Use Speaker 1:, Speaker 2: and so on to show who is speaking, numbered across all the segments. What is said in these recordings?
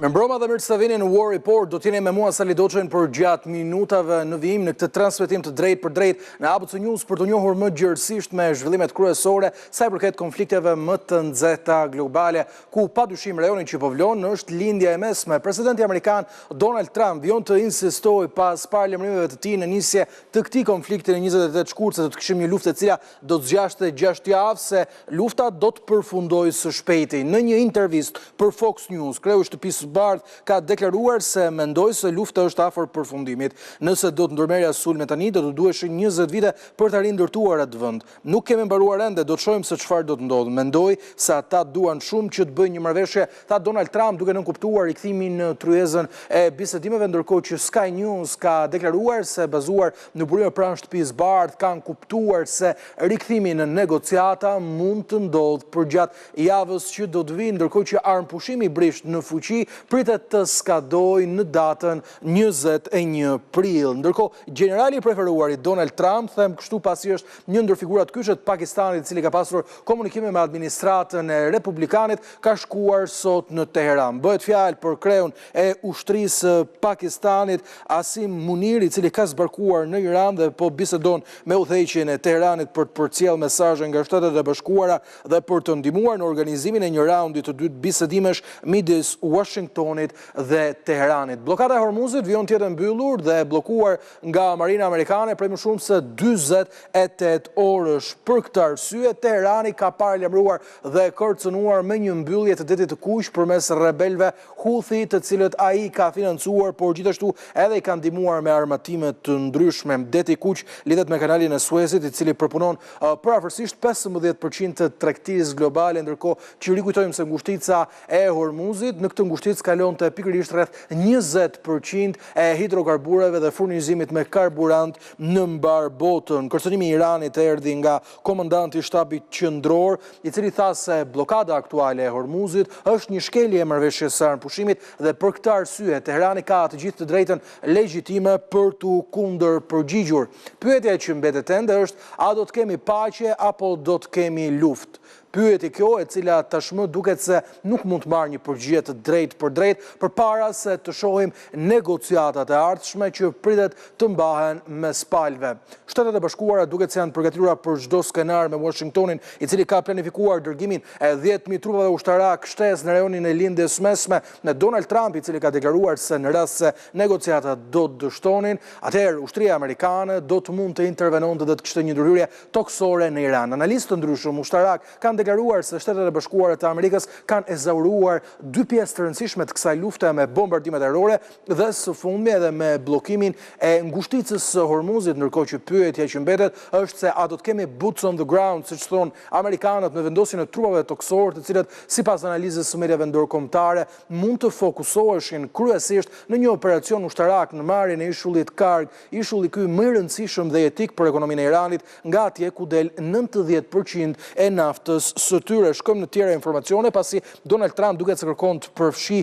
Speaker 1: Mbroma dhe mirë se vini në War Report, do t'jeni me mua Sali Doçen për gjatë minutave në vijim në këtë transmetim të drejt për drejt në ABC News për të njohur më gjërësisht me zhvillimet kryesore sa i përket konflikteve më të nxehta globale, ku padyshim rajoni që po vlon është lindja e mesme. Presidenti amerikan Donald Trump vjen të insistojë pas paralajmërimeve të tij në nisje të këtij konflikti në 28 shkurt se do të kishim një luftë e cila do të zgjashte 6 javë, se lufta do të përfundojë së shpejti. Në një intervistë për Fox News, kreu i shtëpisë Bardh ka deklaruar se mendoj se lufta është afër përfundimit. Nëse do të ndërmerrja sulme tani, do të duheshin 20 vite për të rindërtuar atë vend. Nuk kemi mbaruar ende, do të shohim se çfarë do të ndodhë. Mendoj se ata duan shumë që të bëjnë një marrëveshje, tha Donald Trump, duke nënkuptuar rikthimin në tryezën e bisedimeve, ndërkohë që Sky News ka deklaruar se bazuar në burime pranë shtëpisë Bardh kanë kuptuar se rikthimi në negociata mund të ndodhë përgjatë javës që do të vinë, ndërkohë që armpushimi i brisht në fuqi pritet të skadoj në datën 21 prill. Ndërkohë, generali i preferuar i Donald Trump, them kështu pasi është një ndër figurat kyçe të Pakistanit, i cili ka pasur komunikime me administratën e republikanit, ka shkuar sot në Teheran. Bëhet fjalë për kreun e ushtrisë Pakistanit, Asim Munir, i cili ka zbarkuar në Iran dhe po bisedon me udhëheqjen e Teheranit për të përcjellë mesazhe nga Shtetet e Bashkuara dhe për të ndihmuar në organizimin e një raundi të dytë bisedimesh midis Washingtonit dhe Teheranit. Bllokada e Hormuzit vjen tjetër mbyllur dhe bllokuar nga Marina Amerikane prej më shumë se 48 orësh. Për këtë arsye, Teherani ka paralajmëruar dhe kërcënuar me një mbyllje të detit të Kuq përmes rebelëve Houthi, të cilët ai ka financuar, por gjithashtu edhe i ka ndihmuar me armatime të ndryshme. Deti i Kuq lidhet me kanalin e Suezit, i cili përpunon për afërsisht 15% të tregtisë globale, ndërkohë që rikujtojmë se ngushtica e Hormuzit në këtë ngushticë kalonte pikërisht rreth 20% e hidrokarbureve dhe furnizimit me karburant në mbar botën. Kërcënimi i Iranit erdhi nga komandanti i shtabit qendror, i cili tha se bllokada aktuale e Hormuzit është një shkelje e marrëveshjes së armpushimit dhe për këtë arsye Teherani ka të gjithë të drejtën legjitime për t'u kundërpërgjigjur. Pyetja që mbetet ende është: a do të kemi paqe apo do të kemi luftë? Pyetje kjo e cila tashmë duket se nuk mund të marrë një përgjigje të drejtë për drejtë përpara se të shohim negociatat e ardhshme që pritet të mbahen mes palëve. Shtetet e Bashkuara duket se janë përgatitura për çdo skenar me Washingtonin, i cili ka planifikuar dërgimin e 10.000 trupave ushtarak shtesë në rajonin e lindjes mesme, në Donald Trump, i cili ka deklaruar se në rast se negociatat do të dështonin, atëherë ushtria amerikane do të mund të intervenonte dhe të kishte një ndërhyrje toksore në Iran. Analistë të ndryshëm ushtarak kanë deklaruar se Shtetet e Bashkuara të Amerikës kanë ezauruar 2 pjesë të rëndësishme të kësaj lufte me bombardimet ajrore dhe së fundmi edhe me bllokimin e ngushticës së Hormuzit, ndërkohë që pyetja që mbetet është se a do të kemi boots on the ground, siç thonë amerikanët, në vendosjen e trupave toksorë, të cilët sipas analizës së mediave ndërkombëtare mund të fokusoheshin kryesisht në një operacion ushtarak në marrjen e ishullit Karg, ishulli ky më i rëndësishëm dhe jetik për ekonominë e Iranit, nga atje ku del 90% e naftës së tyre. Shkojmë në tjera informacione, pasi Donald Trump duket se kërkon të përfshi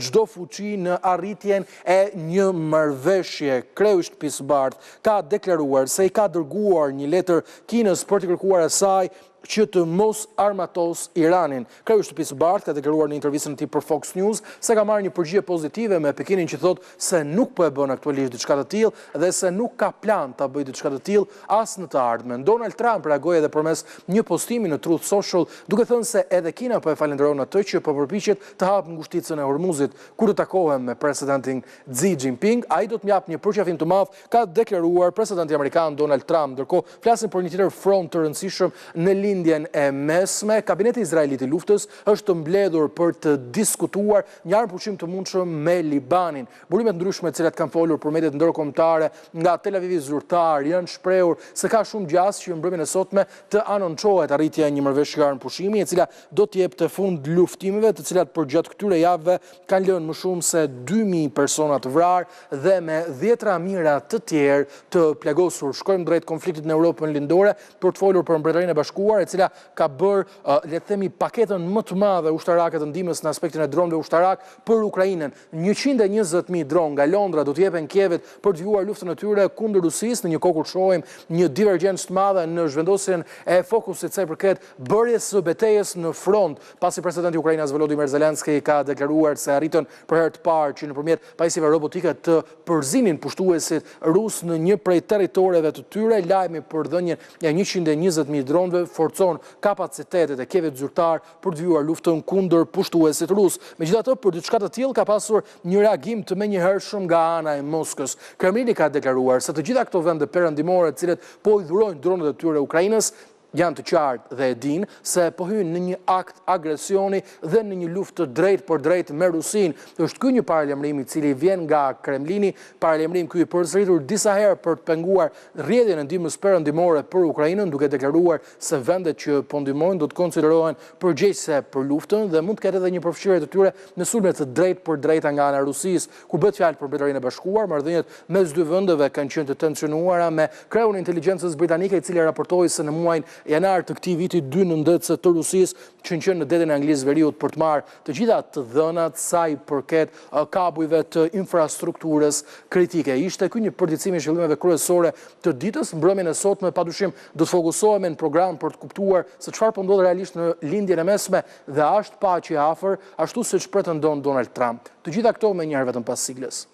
Speaker 1: çdo fuqi në arritjen e një marrëveshje. Kreu i shtëpisë Bardh ka deklaruar se i ka dërguar një letër Kinës për të kërkuar asaj që të mos armatos Iranin. Kreu i shtëpisë Bardh ka deklaruar në intervistën e tij për Fox News se ka marrë një përgjigje pozitive me Pekinin, që thotë se nuk po e bën aktualisht diçka të tillë dhe se nuk ka plan ta bëjë diçka të tillë as në të ardhmen. Donald Trump reagoi edhe përmes një postimi në Truth Social, duke thënë se edhe Kina po e falenderon atë që po përpiqet të hapë ngushticën e Hormuzit. Kur të takohem me presidentin Xi Jinping, ai do të më jap një përqafim të madh, ka deklaruar presidenti amerikan Donald Trump. Ndërkohë, flasim për një tjetër front të rëndësishëm në lindjen e mesme. Kabineti izraelit i luftës është mbledhur për të diskutuar një armpushim të mundshëm me Libanin. Burimet ndryshme të cilat kanë folur për mediat ndërkombëtare nga Tel Avivi zyrtar janë shprehur se ka shumë gjas që mbrëmjen e sotme të anoncohet arritja e një marrëveshje armpushimi, e cila do të jepte fund luftimeve, të cilat përgjatë këtyre javëve kanë lënë më shumë se 2000 persona të vrarë dhe me dhjetra mijëra të tjerë të plagosur. Shkojmë drejt konfliktit në Europën lindore për të folur për Mbretërinë e Bashkuar, e cila ka bërë, le të themi, paketën më të madhe ushtarake të ndihmës në aspektin e dronëve ushtarak për Ukrainën. 120.000 dronë nga Londra do të jepen Kievit për të vjuar luftën e tyre kundër Rusisë, në një kohë kur shohim një divergjencë të madhe në zhvendosjen e fokusit sa i përket bërjes së betejës në front, pasi presidenti i Ukrainës Volodymyr Zelensky ka deklaruar se arritën për herë të parë që nëpërmjet pajisjeve robotike të përzinin pushtuesit rus në një prej territoreve të tyre. Lajmi për dhënien e 120.000 dronëve forcon kapacitetet e Kievit zyrtar për të vjuar luftën kundër pushtuesit rus. Megjithatë, për diçka të tillë ka pasur një reagim të menjëhershëm nga ana e Moskës. Kremlini ka deklaruar se të gjitha këto vende perëndimore, të cilët po i dhurojnë dronët e tyre Ukrainës, janë të qartë dhe e dinë se po hynë në një akt agresioni dhe në një luftë të drejtë për drejtë me Rusinë. Është ky një paralajmërim i cili vjen nga Kremlini, paralajmërim ky i përsëritur disa herë për të penguar rrjedhjen e ndihmës perëndimore për Ukrainën, duke deklaruar se vendet që po ndihmojnë do të konsiderohen përgjegjëse për luftën dhe mund të ketë edhe një përfshirje të tyre në sulme të drejtë për drejta nga ana e Rusisë. Kur bëhet fjalë për Mbretërinë e Bashkuar, marrëdhëniet mes dy vendeve kanë qenë të tensionuara me kreun e inteligjencës britanike, i cili raportoi se në muajin janar të këtij viti 2 nëndetëse të Rusisë qënë në detin e Anglisë Veriut për të marrë të gjitha të dhënat sa i përket kabujve të infrastrukturës kritike. Ishte ky një përditësim i zhvillimeve kryesore të ditës. Mbrëmjen e sotme padyshim do të fokusohemi në program për të kuptuar se çfarë po ndodh realisht në lindjen e mesme dhe a është paqe afër, ashtu siç pretendon Donald Trump. Të gjitha këto më njëherë vetëm pas siglës.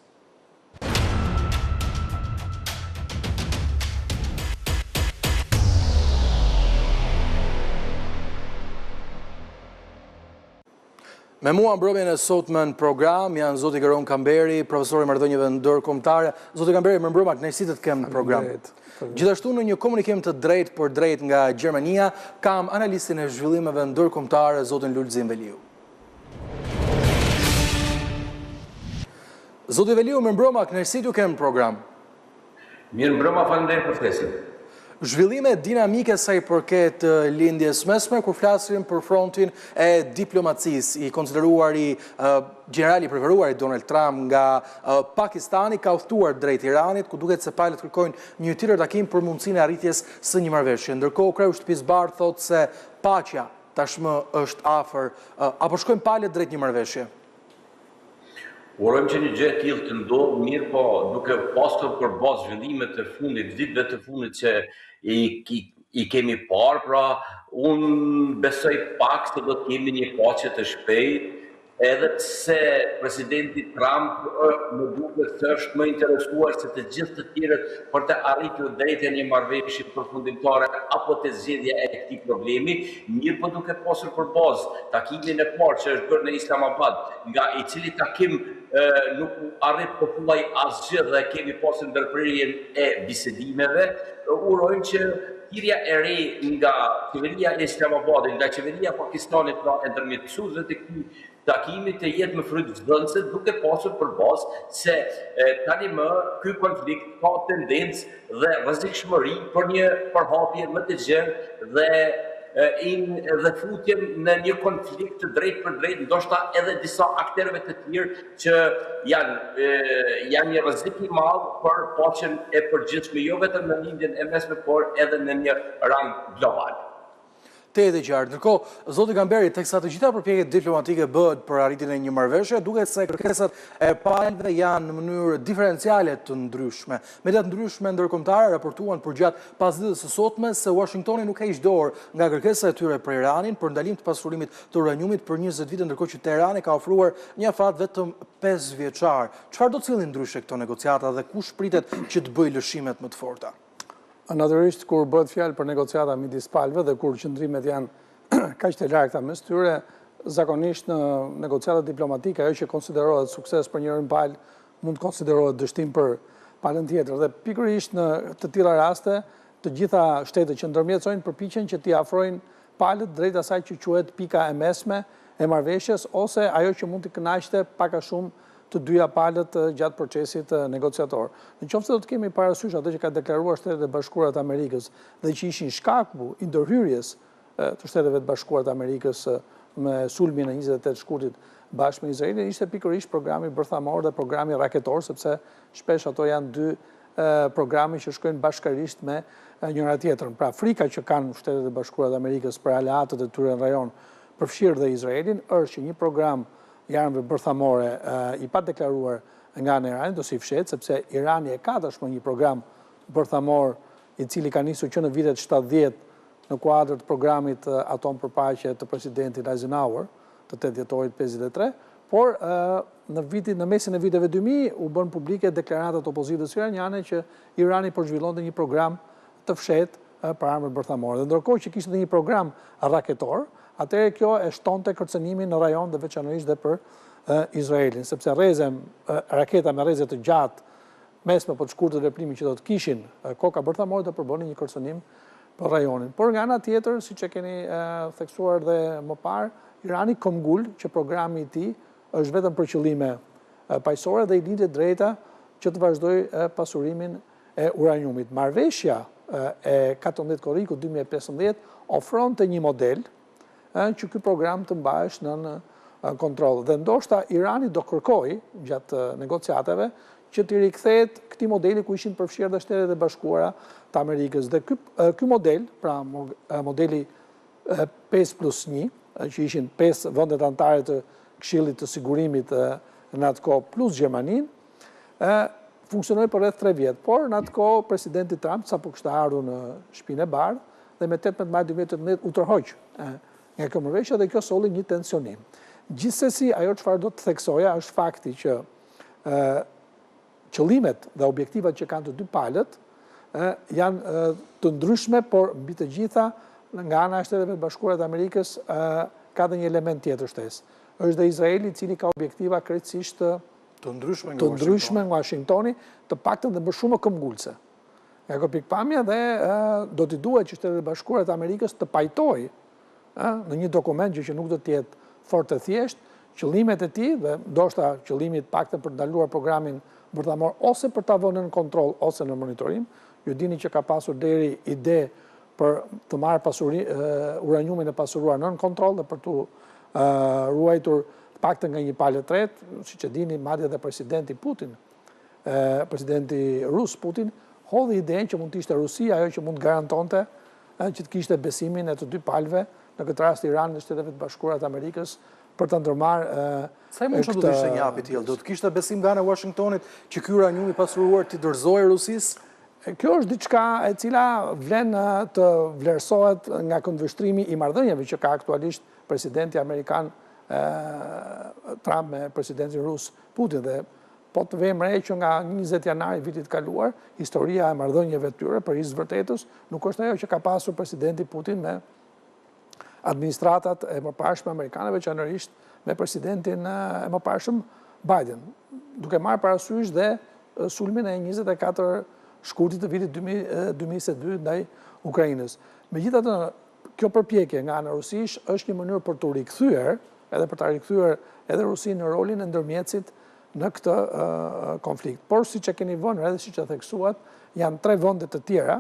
Speaker 1: Me mua mbrëmjen e sotme në program janë zoti Geron Kamberi, profesor i marrëdhënieve ndërkombëtare. Zoti Kamberi, më mbrëma, kënaqësi të kem në program. Gjithashtu në një komunikim të drejtë për drejtë nga Gjermania, kam analistin e zhvillimeve ndërkombëtare, zotin Lulzim Veliu. Zoti Veliu, më mbrëma, kënaqësi të kem në program.
Speaker 2: Mirë mbrëma, faleminderit për ftesën.
Speaker 1: Zhvillime dinamike sa i përket lindjes mesme, kur flasim për frontin e diplomacisë, i konsideruar i generali preferuar i Donald Trump nga Pakistani, ka udhëtuar drejt Iranit, ku duket se palët kërkojnë një tjetër takim për mundësinë e arritjes së një marrëveshje. Ndërkohë, kreu shtëpisë Bardh thotë se paqja tashmë është afër, apo shkojnë palët drejt një marrëveshje?
Speaker 2: Urojmë që një gjë e tillë të ndodhë, mirë po duke pasur përballë zhvillimet e fundit, ditëve të fundit që i kemi parë, pra unë besoj pak se do të kemi një paqe të shpejtë, edhe pse presidenti Trump më duket se është më interesuar se të gjithë të tjerët për të arritur drejt një marrëveshje përfundimtare apo të zgjidhja e këtij problemi, mirë po duke pasur përballë takimin e parë që është bërë në Islamabad, nga i cili takim nuk arrit të thuaj asgjë dhe kemi pasur ndërprerjen e bisedimeve. Urojmë që thirrja e re nga qeveria e Islamabadit, nga qeveria e Pakistanit, pra e ndërmjetësuesve të këtij takimi të jetë më frytëzënëse, duke pasur përballë se tani më ky konflikt ka tendencë dhe rrezikshmëri për një përhapje më të gjerë dhe futje në një konflikt të drejtë për drejtë, ndoshta edhe disa aktorëve të tjerë që janë një rrezik i madh për paqen e përgjithshme, jo vetëm në lindjen e mesme, por edhe në një rang global.
Speaker 1: Te e qartë. Ndërkohë, zoti Kamberi, teksa të gjitha përpjekjet diplomatike bëhet për arritjen e një marrëveshje, duket se kërkesat e palëve janë në mënyrë diferenciale të ndryshme. Mediat ndryshme ndërkombëtare raportuan përgjatë pasdites së sotme se Washingtoni nuk heq dorë nga kërkesa e tyre për Iranin për ndalim të pasurimit të uraniumit për 20 vite, ndërkohë që Teherani ka ofruar një afat vetëm 5 vjeçar. Çfarë do të cillin ndryshe këto negociata dhe kush pritet që të bëjë lëshimet më të forta?
Speaker 3: Natyrisht, kur bëhet fjalë për negociata midis palëve dhe kur qëndrimet janë kaq të larta mes tyre, zakonisht në negociatat diplomatike ajo që konsiderohet sukses për njërin palë mund të konsiderohet dështim për palën tjetër. Dhe pikërisht në të tilla raste, të gjitha shtetet që ndërmjetësojnë përpiqen që t'i afrojnë palët drejt asaj që quhet pika e mesme e marrëveshjes, ose ajo që mund të kënaqte pak a shumë të dyja palët gjatë procesit negociator. Në qoftë se do të kemi parasysh atë që ka deklaruar Shtetet e Bashkuara të Amerikës dhe që ishin shkaku i ndërhyrjes të Shteteve të Bashkuara të Amerikës me sulmin e 28 shkurtit bashkë me Izraelin, ishte pikërisht programi bërthamor dhe programi raketor, sepse shpesh ato janë dy programe që shkojnë bashkarisht me njëra tjetrën. Pra frika që kanë Shtetet e Bashkuara të Amerikës për aleatët e tyre në rajon, përfshirë dhe Izraelin, është që një program i armëve bërthamore i pa deklaruar nga në Iranit, ose i fshet, sepse Irani e ka tashmë një program bërthamor i cili ka nisur që në vitet 70 në kuadrë të programit atom për paqe të presidentit Eisenhower, të 8 dhjetorit 53, por në mesin e viteve 2000 u bën publike deklaratat opozitës iraniane që Irani po zhvillonte një program të fshet për armët bërthamore. Dhe ndërkohë që kishte një program raketor, atëherë kjo e shtonte kërcënimin në rajon dhe veçanërisht dhe për Izraelin, sepse raketa me rreze të gjatë mesme po të shkurtër veprimi që do të kishin koka bërthamore të përbonin një kërcënim për rajonin. Por nga ana tjetër, siç e keni theksuar dhe më parë, Irani këmbgul që programi i tij është vetëm për qëllime paqësore dhe i lindet drejta që të vazhdojë pasurimin e uraniumit. Marrëveshja e 14 korrikut 2015 ofronte një model që ky program të mbahesh në kontroll. Dhe ndoshta Irani do kërkojë gjatë negociatave që të rikthehet këtij modeli ku ishin përfshirë dhe Shtetet e Bashkuara të Amerikës. Dhe ky model, pra modeli 5+1, që ishin 5 vendet anëtare të Këshillit të Sigurimit në atë kohë plus Gjermaninë, funksionoi për rreth 3 vjet. Por në atë kohë presidenti Trump sapo kishte ardhur në Shtëpinë e Bardhë dhe me 18 maj 2018 u tërhoq nga kjo marrëveshje dhe kjo solli një tensionim. Gjithsesi, ajo çfarë do të theksoja është fakti që qëllimet dhe objektivat që kanë të dy palët janë të ndryshme, por mbi të gjitha nga ana e Shteteve të Bashkuara të Amerikës ka dhe një element tjetër shtesë. Është dhe Izraeli i cili ka objektiva krejtësisht të ndryshme nga Washingtoni, të paktën dhe më shumë këmbgulse. Nga kjo pikpamje dhe do t'i duhet që Shtetet e Bashkuara të Amerikës të pajtojë në një dokument që nuk do të jetë fort të thjeshtë, qëllimet e tij dhe ndoshta qëllimi të paktën për të ndaluar programin bërthamor ose për ta vënë në kontroll ose në monitorim. Ju dini që ka pasur deri ide për të marrë uraniumin e pasuruar nën kontroll dhe për të ruajtur paktën nga një palë tretë, siç e dini madje edhe presidenti Putin, presidenti rus Putin, hodhi idenë që mund të ishte Rusia ajo që mund të garantonte që të kishte besimin e të dy palëve, në këtë rast Iran dhe Shtetet e Bashkuara të Amerikës, për të ndërmarrë
Speaker 1: sa mund të ishte një hap i tillë? Do të kishte besim nga ana e Washingtonit që ky uranium i pasuruar t'i dorëzojë Rusisë?
Speaker 3: Kjo është diçka e cila vlen të vlerësohet nga këndvështrimi i marrëdhënieve që ka aktualisht presidenti amerikan Trump me presidentin rus Putin. Dhe po të vëmë re që nga 20 janari vitit kaluar, historia e marrëdhënieve tyre për hir të vërtetës nuk është ajo që ka pasur presidenti Putin me administratat e mëparshme amerikane, veçanërisht me presidentin e mëparshëm Biden, duke marrë parasysh dhe sulmin e 24 shkurtit të vitit 2022 ndaj Ukrainës. Megjithatë, kjo përpjekje nga ana rusish është një mënyrë për të rikthyer, edhe për ta rikthyer edhe Rusinë në rolin e ndërmjetësit në këtë konflikt. Por siç e keni vënë edhe siç e theksuat, janë 3 vende të tjera,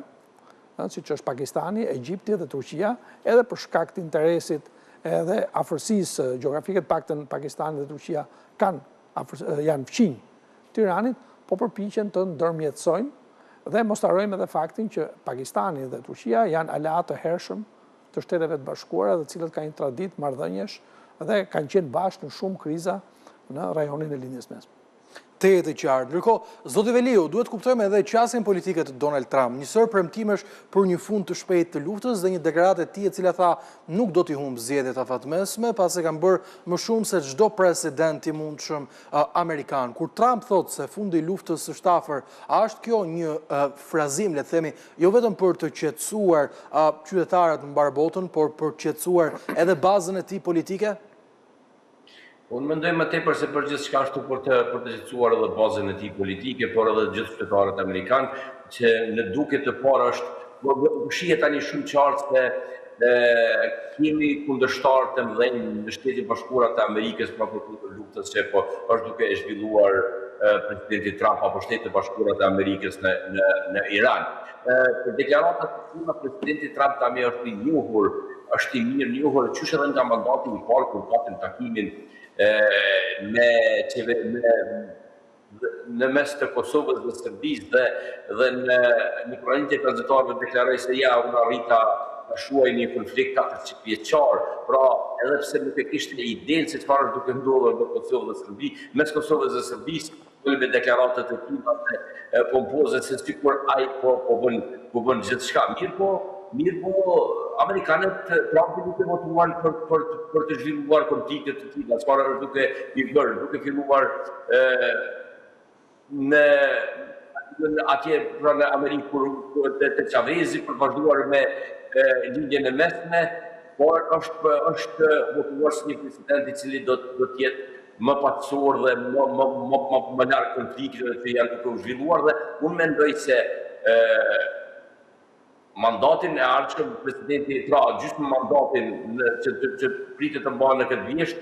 Speaker 3: siç është Pakistani, Egjipti dhe Turqia, edhe për shkak të interesit edhe afërsisë gjeografike, të paktën Pakistani dhe Turqia janë fqinj të Iranit, po përpiqen të ndërmjetësojnë dhe mos harrojmë edhe faktin që Pakistani dhe Turqia janë aleatë të hershëm të Shteteve të Bashkuara, të cilët kanë një traditë marrëdhëniesh dhe kanë qenë bashkë në shumë kriza në rajonin e linjës mesme.
Speaker 1: Tejet e qartë. Ndërkohë, zoti Veliu, duhet kuptojmë edhe qasjen politike të Donald Trump, njësër premtimesh për një fund të shpejtë të luftës dhe një deklaratë e tij e cila tha nuk do t'i humbë zgjedhjet afatmesme, pasi kanë bërë më shumë se çdo president i mundshëm amerikan. Kur Trump thotë se fundi i luftës është afër, a është kjo një frazim, le të themi, jo vetëm për të qetësuar qytetarët në mbar botën, por për të qetësuar edhe bazën e tij politike?
Speaker 2: Unë mendoj më tepër se për gjithçka ashtu për të qetësuar edhe bazën e tij politike, por edhe gjithë qytetarët amerikanë, që në duke të parë është shihet tani shumë qartë se kemi kundërshtar të mëdhenj në Shtetet e Bashkuara të Amerikës për kundër luftës që po është duke e zhvilluar presidenti Trump apo Shtetet e Bashkuara të Amerikës në Iran. Për deklaratat e tilla presidenti Trump tani është i mirë njohur, qysh edhe nga mandati i parë kur patën takimin me në mes të Kosovës dhe Serbisë dhe në një pranitje tranzitarëve deklaroi se ja, unë arrita të shuaj një konflikt 400 vjeçar, pra edhe pse nuk e kishte idenë se çfarë duke ndodhur në Kosovë dhe Serbi, mes Kosovës dhe Serbisë, me deklaratat e tina se pompoze se sikur ai po bën gjithçka. Mirë po, Amerikanët Trumpi duke votuar për të zhvilluar konflikte të tilla, çfarë është duke i bërë, duke filluar në atje pra në Amerikë të Chavezi për vazhduar me lidhjen e mesme, por është votuar si një president i cili do të jetë më patsor dhe më larg konflikteve që janë duke u zhvilluar dhe unë mendoj se mandatin e ardhshëm presidenti gjysmë mandatin që pritet të mbajë në këtë vjesht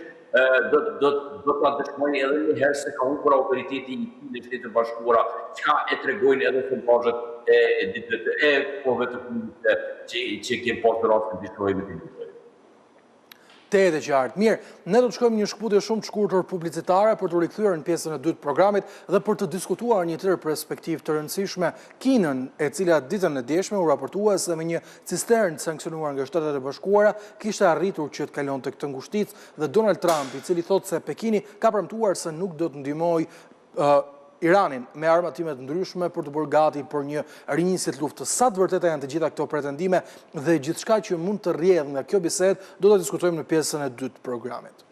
Speaker 2: do ta dëshmojë edhe një herë se ka humbur autoriteti i tij në Shtetet e Bashkuara, çka e tregojnë edhe sondazhet e kohëve të fundit që kemi pasur rast të diskutojmë me të.
Speaker 1: Te e qartë. Mirë, ne do të shkojmë një shkputje shumë të shkurtër publicitare për të rikthyer në pjesën e dytë të programit dhe për të diskutuar një tjetër perspektivë të rëndësishme, Kinën, e cila ditën e djeshme u raportua se me një cisternë sankcionuar nga Shtetet e Bashkuara kishte arritur që të kalonte këtë ngushticë dhe Donald Trump, i cili thotë se Pekini ka premtuar se nuk do të ndihmojë Iranin me armatime të ndryshme për të bërë gati për një rinjësie të luftës. Sa të vërteta janë të gjitha këto pretendime dhe gjithçka që mund të rrjedhë nga kjo bisedë, do ta diskutojmë në pjesën e dytë të programit.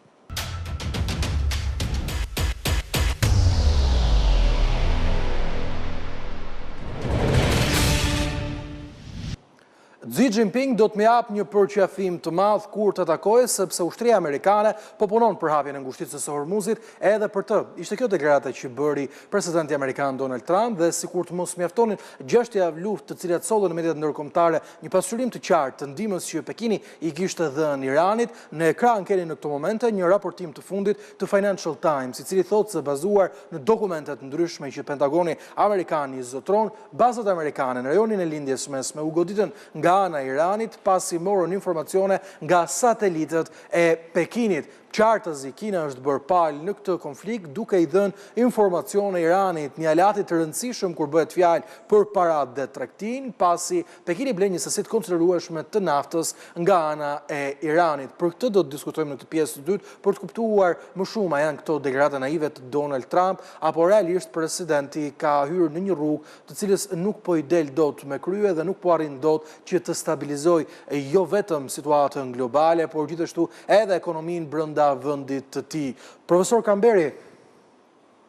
Speaker 1: Xi Jinping do të më jap një përqafim të madh kur të takojë, sepse ushtria amerikane po punon për hapjen e ngushticës së Hormuzit, edhe për të. Ishte kjo deklarata që bëri presidenti amerikan Donald Trump dhe sikur të mos mjaftonin 6 javë luftë të cilat sollën në mediat ndërkombëtare një pasurim të qartë të ndihmës që Pekini i kishte dhënë Iranit, në ekran keni në këtë momente një raportim të fundit të Financial Times, i cili thotë se bazuar në dokumente të ndryshme që Pentagoni amerikan i zotron, bazat amerikane në rajonin e lindjes mesme u goditën nga ana e Iranit pasi morën informacione nga satelitët e Pekinit. Qartëzi, Kina është bërë palë në këtë konflikt duke i dhënë informacione Iranit, një aleati të rëndësishëm kur bëhet fjalë për parat dhe tregtin, pasi Pekini blen një sasi të konsiderueshme të naftës nga ana e Iranit. Për këtë do të diskutojmë në këtë pjesë të dytë për të kuptuar më shumë a janë këto deklarata naive të Donald Trump apo realisht presidenti ka hyrë në një rrugë të cilës nuk po i del dot me krye dhe nuk po arrin dot që të stabilizojë jo vetëm situatën globale, por gjithashtu edhe ekonominë brenda vëndit të tij. Profesor Kamberi,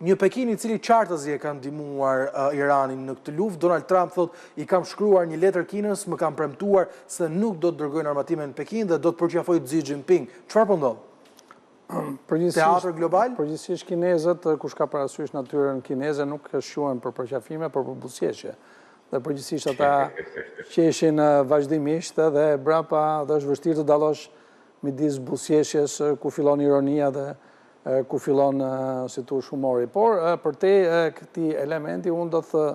Speaker 1: një Pekin i cili qartëzi e ka ndihmuar Iranin në këtë luftë, Donald Trump thotë i kam shkruar një letër Kinës, më kam premtuar se nuk do të dërgojnë armatime në Pekin dhe do të përqafojë Xi Jinping. Çfarë po ndodh? Teatr global?
Speaker 3: Përgjithsisht kinezët, kush ka parasysh natyrën kineze, nuk shquhen për përqafime, por për buzëqeshje. Dhe përgjithsisht ata qeshin vazhdimisht dhe brapa dhe është vështirë të dallosh midis buzëqeshjes ku fillon ironia dhe ku fillon si thua humori. Por për te këtij elementi unë do të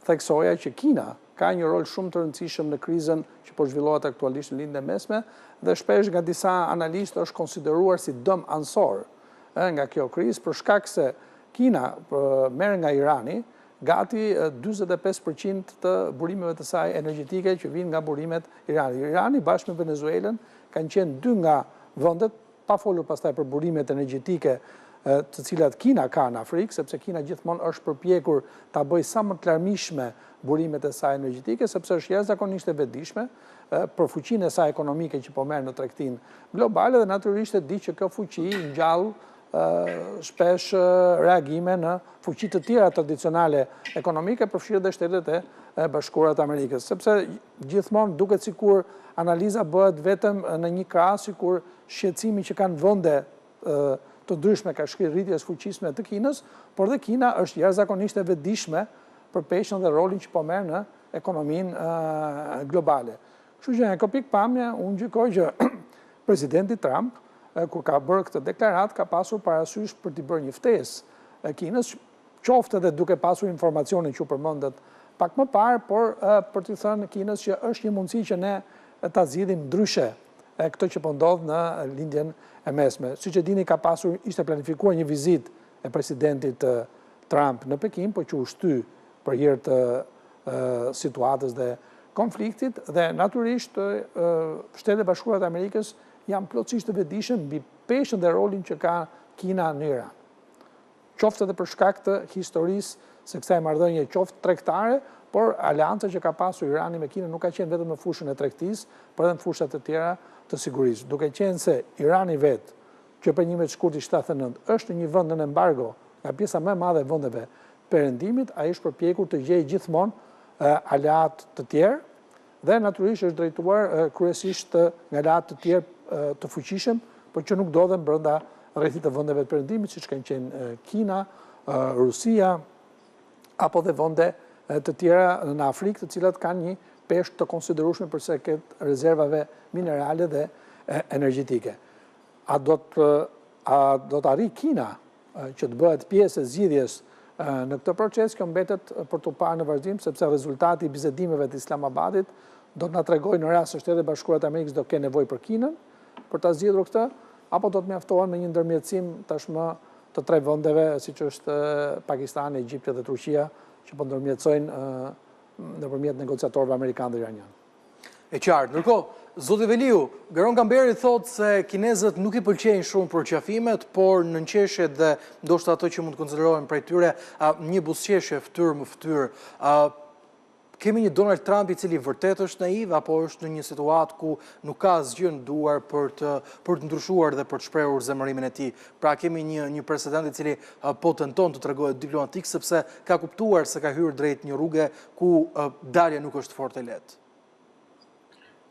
Speaker 3: theksoja që Kina ka një rol shumë të rëndësishëm në krizën që po zhvillohet aktualisht në lindjen mesme dhe shpesh nga disa analistë është konsideruar si dëm ansor nga kjo krizë për shkak se Kina merr nga Irani gati 45% të burimeve të saj energjetike që vijnë nga burimet Iranit. Irani bashkë me Venezuelën kanë qenë dy nga vendet, pa folur pastaj për burimet energjetike të cilat Kina ka në Afrikë, sepse Kina gjithmonë është përpjekur ta bëjë sa më të larmishme burimet e saj energjetike, sepse është jashtëzakonisht e vetëdijshme për fuqinë e saj ekonomike që po merr në tregtinë globale dhe natyrisht e di që kjo fuqi ngjall shpesh reagime në fuqi të tjera tradicionale ekonomike, përfshirë dhe Shtetet e Bashkuara të Amerikës, sepse gjithmonë duket sikur analiza bëhet vetëm në një krah, sikur shqetësimi që kanë vende të ndryshme ka shkrirë rritjes fuqisme të Kinës, por dhe Kina është jashtëzakonisht e vetëdijshme për peshën dhe rolin që po merr në ekonominë globale. Kështu që në këtë pikpamje unë gjykoj që presidenti Trump kur ka bërë këtë deklarat, ka pasur parasysh për t'i bërë një ftesë Kinës, qoftë edhe duke pasur informacionin që përmendet pak më parë, por për t'i thënë Kinës që është një mundësi që ne ta zgjidhim ndryshe këtë që po ndodh në lindjen e mesme. Siç e dini, ishte planifikuar një vizitë e presidentit Trump në Pekin, po që u shty për hir të situatës dhe konfliktit, dhe naturisht Shtetet e Bashkuara të Amerikës janë plotësisht të vetëdijshëm mbi peshën dhe rolin që ka Kina në Iran. Qoftë edhe për shkak të historisë së kësaj marrëdhënie, qoftë tregtare, por aleanca që ka pasur Irani me Kinën nuk ka qenë vetëm në fushën e tregtisë, por edhe në fushat të tjera të sigurisë. Duke qenë se Irani vetë, që për një me të shkurtit 79, është një vend në embargo nga pjesa më e madhe e vendeve perëndimit, ai është përpjekur të gjejë gjithmonë aleat të tjerë dhe natyrisht është drejtuar kryesisht nga aleat të tjerë të fuqishëm, por që nuk ndodhen brenda rrethit të vendeve të perëndimit, siç kanë qenë Kina, Rusia, apo dhe vende të tjera në Afrikë, të cilat kanë një peshë të konsiderueshme përsa këtë rezervave minerale dhe energjetike. A do të arri Kina që të bëhet pjesë e zgjidhjes në këtë proces? Kjo mbetet për të parë në vazhdim, sepse rezultati i bisedimeve të Islamabadit do të na tregojë në rast se Shtetet e Bashkuara të Amerikës do kenë nevojë për Kinën për ta zgjidhur këtë, apo do të mjaftohen me një ndërmjetësim tashmë të tre vendeve, siç është Pakistani, Egjipti dhe Turqia, që po ndërmjetësojnë nëpërmjet negociatorëve amerikanë dhe iranianë.
Speaker 1: E qartë. Ndërkohë, zoti Veliu, Garon Kamberi thotë se kinezët nuk i pëlqejnë shumë përqafimet, por në nqeshjet dhe ndoshta ato që mund të konsiderohen prej tyre një buzëqeshje fytyrë më fytyrë. Kemi një Donald Trump i cili vërtet është naiv, apo është në një situatë ku nuk ka asgjë në duar për të ndryshuar dhe për të shprehur zemërimin e tij. Pra kemi një president i cili po tenton të tregohet diplomatik, sepse ka kuptuar se ka hyrë drejt një rruge ku dalja nuk është fort e lehtë.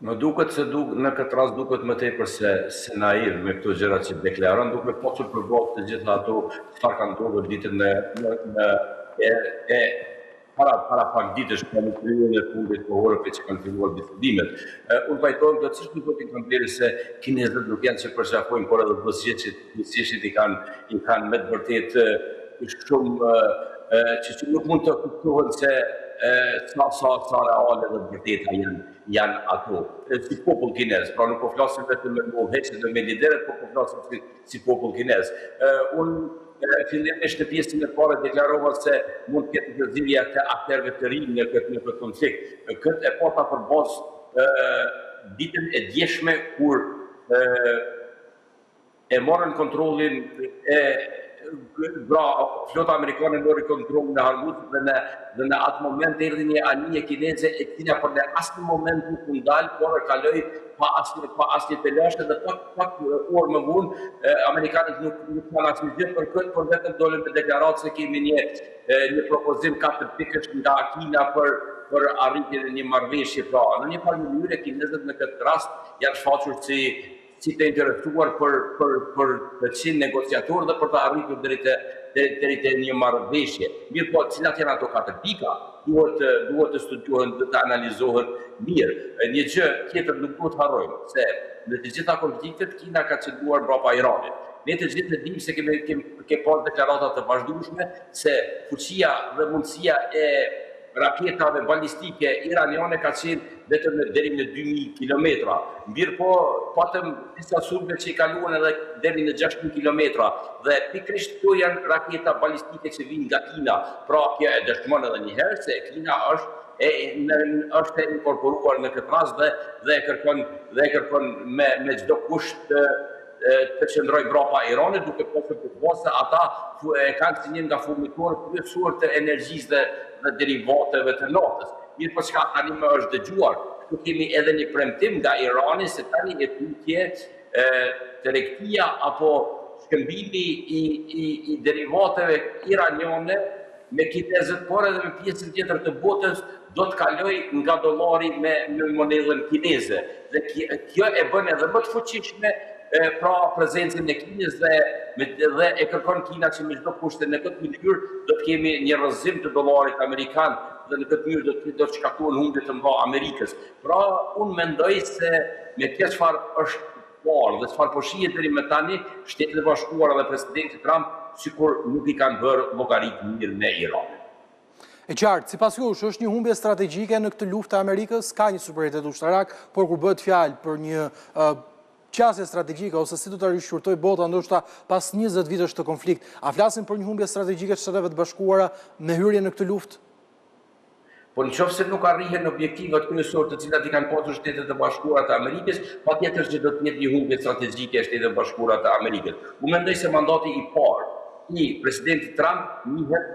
Speaker 2: Më duket se në këtë rast duket më tepër se naiv me këto gjëra që deklaron, duke pasur përballë të gjitha ato çfarë kanë ndodhur ditën para pak ditësh në periudhën e fundit kohore që kanë filluar bisedimet. Unë pajtohem plotësisht me zotin Kamberi se kinezët nuk janë që përshafojnë, por edhe buzëqeshjet i kanë me të vërtetë shumë që nuk mund të kuptohen se sa reale dhe vërteta janë ato. Si popull kinez, pra nuk po flasim vetëm me udhëheqësit dhe me liderët, po flasim si popull kinez. Unë fillimisht në pjesën e parë deklarova se mund të ketë gëzimja të aktorëve të rinj në këtë konflikt. Këtë e pata për bazë ditën e djeshme kur e morën kontrollin flota amerikane mori kontrollin e Hormuzit dhe në atë moment erdhi një anije kineze e cila për në asnjë moment nuk u ndal, por e kaloi pa asnjë telashe dhe pak orë më vonë amerikanët nuk kanë asnjë gjë për këtë, por vetëm dolën me deklaratë se kemi një propozim 4 pikësh nga Kina për arritjen e një marrëveshje. Pra, në një farë mënyrë kinezët në këtë rast janë shfaqur si të interesuar për të qenë negociatorë dhe për të arritur deri te një marrëveshje. Mirë po, cilat janë ato 4 pika, duhet të studiohen dhe të analizohen mirë. Një gjë tjetër nuk duhet harrojmë, se në të gjitha konfliktet Kina ka qëndruar mbrapa Iranit. Ne të gjithë dimë se ke pas deklarata të vazhdueshme se fuqia dhe mundësia e raketave balistike iraniane ka qenë vetëm deri në 2000 kilometra. Mirë po, patëm disa sulme që i kaluan edhe deri në 600 kilometra. Dhe pikërisht këto janë raketa balistike që vinë nga Kina. Pra, kjo e dëshmon edhe një herë se Kina është e inkorporuar në këtë rast dhe e kërkon me çdo kusht të qëndrojë brapa Iranit, duke pasur përpos se ata kanë si një nga furnitorët kryesor të energjisë dhe derivateve të naftës. Mirë po çka tani më është dëgjuar, këtu kemi edhe një premtim nga Irani se tani e tutje tregtia apo shkëmbimi i derivateve iraniane me kinezët, por edhe me pjesën tjetër të botës do të kaloj nga dollari me monedhën kineze. Dhe kjo e bën edhe më të fuqishme pra prezencën e Kinës dhe e kërkon Kina që me çdo kusht në këtë mënyrë do të kemi një rrëzim të dollarit amerikan dhe në këtë mënyrë do të shkaktojnë humbje të mëdha Amerikës. Pra, unë mendoj se me kjo çfarë është parë dhe çfarë po shihet deri më tani, Shtetet e Bashkuara dhe presidenti Trump sikur nuk i kanë bërë llogarit mirë me Iranin.
Speaker 1: E qartë, sipas jush, është një humbje strategjike në këtë luftë e Amerikës, ka një superioritet ushtarak, por kur bëhet fjalë për një qasje strategjike ose si do të rishqyrtoj bota ndoshta pas 20 vitesh të konflikt. A flasim për një humbje strategjike të Shteteve të Bashkuara me hyrje në këtë luftë?
Speaker 2: Po në qoftë se nuk arrihen objektivat kryesor të cilat i kanë pasur Shtetet e Bashkuara të Amerikës, patjetër që do të jetë një humbje strategjike e Shtetit Bashkuara të Amerikës. Unë mendoj se mandati i parë i presidentit Trump njihet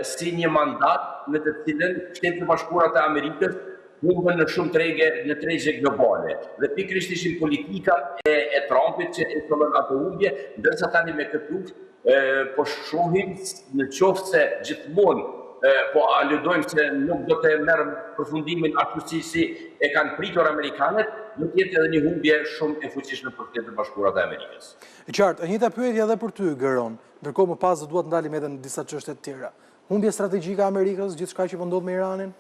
Speaker 2: si një mandat në të cilën Shtetet e Bashkuara të Amerikës humbën në shumë tregje globale. Dhe pikërisht ishin politikat e Trumpit që e thonë ato humbje, ndërsa tani me këtë luftë po shohim në qoftë se gjithmonë po aludojmë se nuk do të merrem përfundimin ashtu si e kanë pritur amerikanët, do të jetë edhe një humbje shumë e fuqishme për Shtetet e Bashkuara të Amerikës.
Speaker 1: E qartë, e njëjta pyetje edhe për ty, Gëron, ndërkohë më pas do duhet ndalim edhe në disa çështje të tjera. Humbje strategjike e Amerikës, gjithçka që po ndodh me Iranin?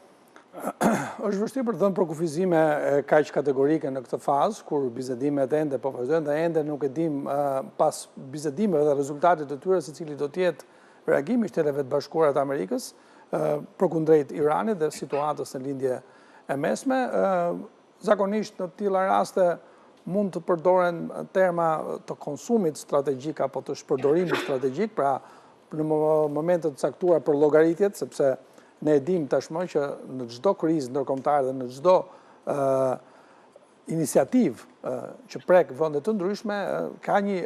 Speaker 3: Është vështirë për të dhënë përkufizime kaq kategorike në këtë fazë, kur bizedimet ende po vazhdojnë dhe ende nuk e dim pas bizedimeve dhe rezultatit të tyre se cili do të jetë reagimi i Shteteve të Bashkuara të Amerikës përkundrejt Iranit dhe situatës në lindje e mesme. Zakonisht në të tilla raste mund të përdoren terma të konsumit strategjik apo të shpërdorimit strategjik, pra në momente të caktuara për llogaritjet, sepse ne e dim tashmë që në çdo krizë ndërkombëtare dhe në çdo iniciativë që prek vende të ndryshme ka një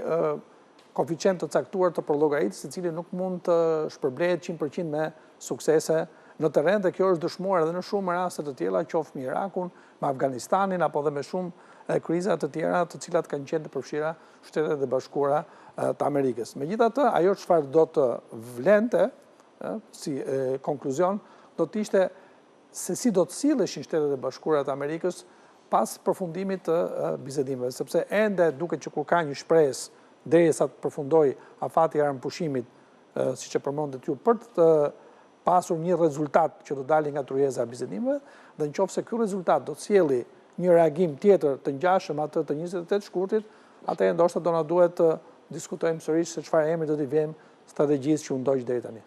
Speaker 3: koeficient të caktuar të përllogaritë, i cili nuk mund të shpërblehet 100% me suksese në terren, dhe kjo është dëshmuar edhe në shumë raste të tjera, qoftë me Irakun, me Afganistanin apo dhe me shumë kriza të tjera të cilat kanë qenë të përfshira Shtetet e Bashkuara të Amerikës. Megjithatë, ajo çfarë do të vlente si konkluzion do të ishte se si do të silleshin Shtetet e Bashkuara të Amerikës pas përfundimit të bisedimeve, sepse ende duket që kur ka një shpresë derisa të përfundoj afati i armëpushimit, siç e përmendet ju, për të pasur një rezultat që do dali nga tryeza e bisedimeve, dhe nëse ky rezultat do të sjellë një reagim tjetër të ngjashëm atë të 28 shkurtit, atëherë ndoshta do na duhet të diskutojmë sërish se çfarë emri do t'i vëmë strategjisë që u ndoq deri tani.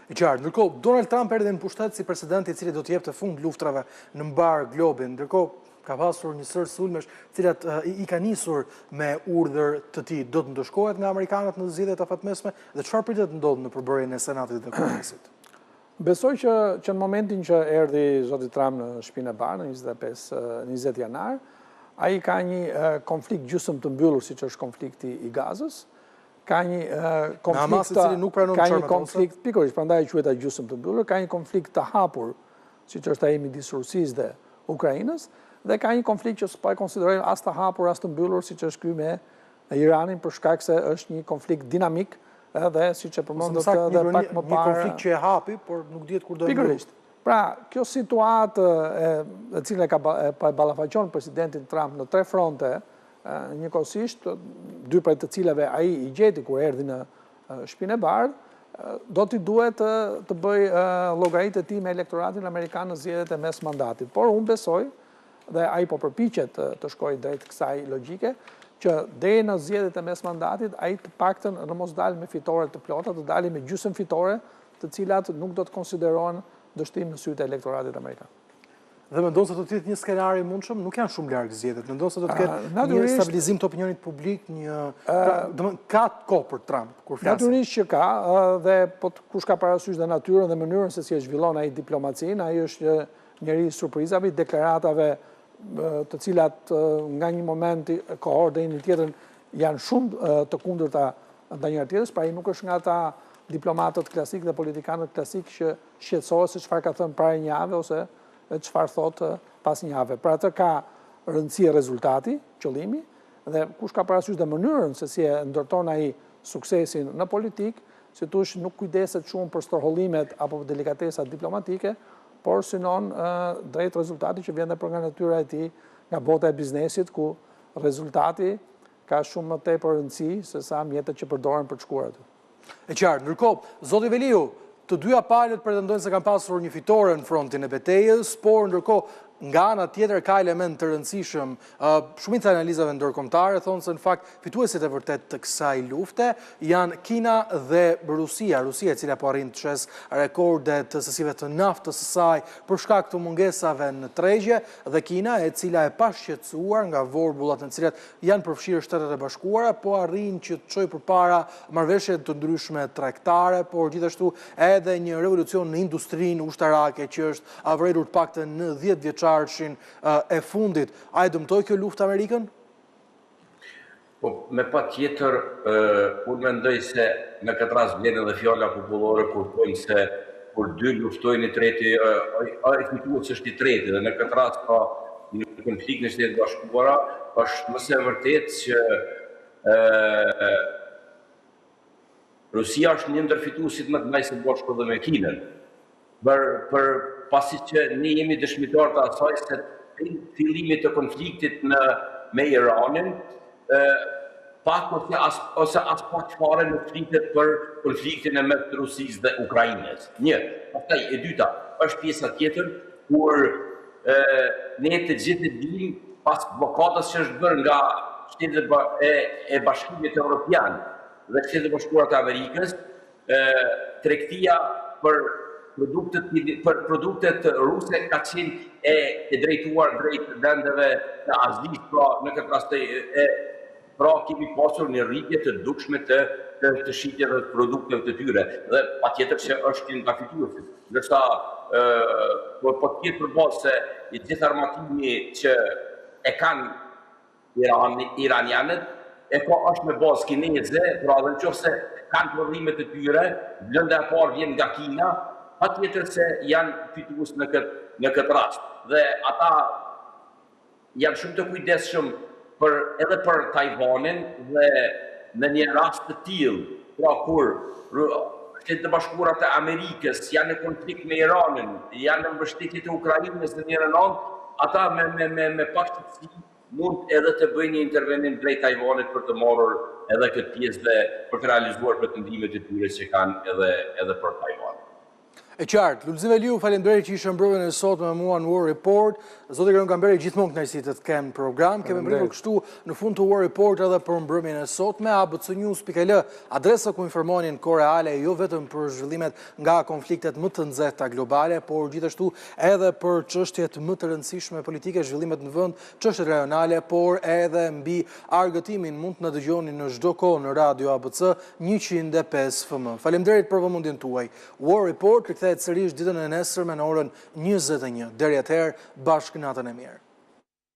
Speaker 1: E qartë, ndërkohë Donald Trump erdhi në pushtet si presidenti i cili do të jepte fund luftrave në mbar globin, ndërkohë ka pasur një sër sulmesh cilat i ka nisur me urdhër të tij. Do të ndëshkohet nga amerikanët në zgjedhjet afatmesme dhe çfarë pritet të ndodhë në përbërjen e Senatit dhe Kongresit?
Speaker 3: Besoj që në momentin që erdhi zoti Trump në Shtëpinë e Bardhë në 20 janar, ai ka një konflikt gjysmë të mbyllur siç është konflikti i Gazës, ka një konflikt pikërisht, prandaj quhet ai gjysmë të mbyllur, ka një konflikt të hapur, siç është ai midis Rusisë dhe Ukrainës, dhe ka një konflikt që s'po e konsiderojmë as të hapur as të mbyllur, siç është ky me Iranin, për shkak se është një konflikt dinamik, dhe siç e përmendët edhe pak më parë.
Speaker 1: Një konflikt që e hapi, por nuk dihet kur do të mbyllet.
Speaker 3: Pikërisht. Pra, kjo situatë e cilën e ballafaqon presidentin Trump në 3 fronte, njëkohësisht, 2 prej të cilave ai i gjeti kur erdhi në Shtëpinë e Bardhë, do t'i duhet të bëj llogaritë e tij me elektoratin amerikan në zgjedhjet e mes mandatit. Por unë besoj, dhe ai po përpiqet të shkojë drejt kësaj logjike, që deri në zgjedhjet e mes mandatit ai të paktën në mos dalë me fitore të plota, të dalë me gjysmë fitore, të cilat nuk do të konsiderohen dështim në sytë e elektoratit amerikan.
Speaker 1: Dhe mendon se do të jetë një skenar i mundshëm, nuk janë shumë larg zgjedhjet. Mendon se do të ketë një stabilizim të opinionit publik, ka kohë për Trump kur flas.
Speaker 3: Natyrisht që ka, dhe kush ka parasysh dhe natyrën dhe mënyrën se si e zhvillon ai diplomacinë, ai është njeri i surprizave, deklaratave të cilat nga një moment kohor deri në tjetrën janë shumë të kundërta ndaj njëri tjetrës, pra ai nuk është nga ata diplomatët klasik dhe politikanët klasik që shqetësohet se çfarë ka thënë para një jave ose çfarë thotë pas një jave. Pra atë ka rëndësi rezultati, qëllimi, dhe kush ka parasysh dhe mënyrën se si e ndërton ai suksesin në politik, si tush nuk kujdeset shumë për storhollimet apo delikatesat diplomatike, por synon drejt rezultati që vjen nga natyra e tij, nga bota e biznesit, ku rezultati ka shumë më tepër rëndësi se sa mjetet që përdoren për të shkuar aty.
Speaker 1: E qartë, ndërkohë, zoti Veliu, të dyja palët pretendojnë se kanë pasur një fitore në frontin e betejës, por ndërkohë nga ana tjetër ka element të rëndësishëm. Shumica e analizave ndërkombëtare thonë se në fakt fituesit e vërtet të kësaj lufte janë Kina dhe Rusia. Rusia e cila po arrin të shes rekordet të sësive të naftës së saj për shkak të mungesave në tregje, dhe Kina e cila e pashqetësuar nga vorbullat në cilat janë përfshirë Shtetet e Bashkuara, po arrin që të çojë përpara marrëveshje të ndryshme tregtare, por gjithashtu edhe një revolucion në industrinë ushtarake që është avretur të paktën në 10 vjeçarshin e fundit. A e dëmtoi kjo luftë Amerikën?
Speaker 2: Po, me pa tjetër, unë mendoj se në këtë rast vjen edhe fjala popullore kur thonë se kur dy luftojnë i treti, ai fitues është i treti, dhe në këtë rast ka një konflikt në Shtetet Bashkuara, është mëse e vërtet që Rusia është një ndër fituesit më të mëdhenj së bashku dhe me Kinën. Për pasi që ne jemi dëshmitar të asaj se fillimit të konfliktit me Iranin, pak ose as pak fare në flitet për konfliktin e mes Rusisë dhe Ukrainës. Një, pastaj e dyta, është pjesa tjetër kur ne të gjithë dimë pas blokadës që është bërë nga Shtetet e Bashkimit Evropian dhe Shtetet e Bashkuara të Amerikës, tregtia për produktet ruse ka qenë e drejtuar drejt vendeve të Azisë, pra në këtë rast pra kemi pasur një rritje të dukshme të shitjeve të produkteve të tyre, dhe patjetër që është nga fituesit. Ndërsa po të ketë përballë se i gjithë armatimi që e kanë iranianët, ka është me bazë kineze, pra dhe nëse kanë prodhime të tyre, blenda e parë vjen nga Kina, patjetër se janë fitues në këtë rast. Dhe ata janë shumë të kujdesshëm edhe për Tajvanin, dhe në një rast të tillë, pra kur Shtetet e Bashkuara të Amerikës janë në konflikt me Iranin, janë në mbështetje të Ukrainës në njërin anë, ata me pak shqetësi mund edhe të bëjnë një intervenim drejt Tajvanit për të marrur edhe këtë pjesë dhe për të realizuar pretendimet e tyre që kanë edhe për Tajvan.
Speaker 1: E qartë, Lulzim Veliu, faleminderit që ishe mbrëmjen e sot me mua në War Report. Zoti Gron Kamberi, gjithmonë kënaqësi të të kem në program. Kemi mbritur kështu në fund të War Report edhe për mbrëmjen e sotme. abcnews.al, adresa ku informonin kohë reale jo vetëm për zhvillimet nga konfliktet më të nxehta globale, por gjithashtu edhe për çështjet më të rëndësishme politike, zhvillimet në vend, çështjet rajonale, por edhe mbi argëtimin mund të na dëgjoni në çdo kohë në Radio ABC 105 FM. Faleminderit për vëmendjen tuaj. War Report kthehet sërish ditën e nesërme në orën 21. Deri atëherë, bashkë natën e mirë.